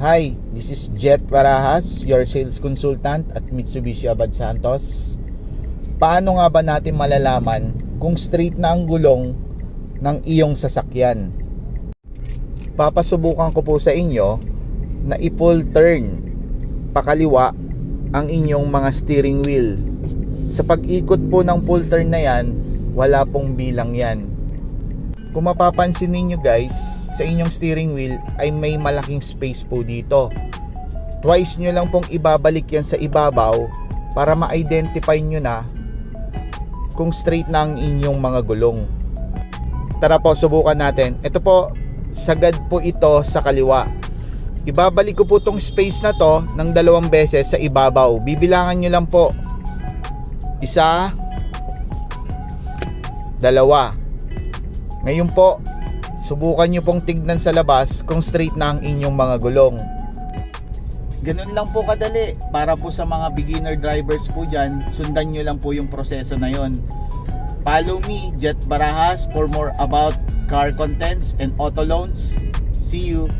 Hi, this is Jet Barajas, your sales consultant at Mitsubishi Abad Santos. Paano nga ba natin malalaman kung straight na ang gulong ng iyong sasakyan? Papasubukan ko po sa inyo na i-full turn pakaliwa ang inyong mga steering wheel. Sa pag-ikot po ng full turn na yan, wala pong bilang yan. Kung mapapansin ninyo guys, sa inyong steering wheel ay may malaking space po dito. Twice nyo lang pong ibabalik yan sa ibabaw para ma-identify nyo na kung straight na ang inyong mga gulong. Tara po, subukan natin. Ito po, sagad po ito sa kaliwa. Ibabalik ko po tong space na to ng 2 beses sa ibabaw. Bibilangan nyo lang po. 1, 2. Ngayon po, subukan nyo pong tignan sa labas kung straight na ang inyong mga gulong. Ganun lang po kadali. Para po sa mga beginner drivers po dyan, sundan nyo lang po yung proseso na yon. Follow me, Jet Barajas, for more about car contents and auto loans. See you!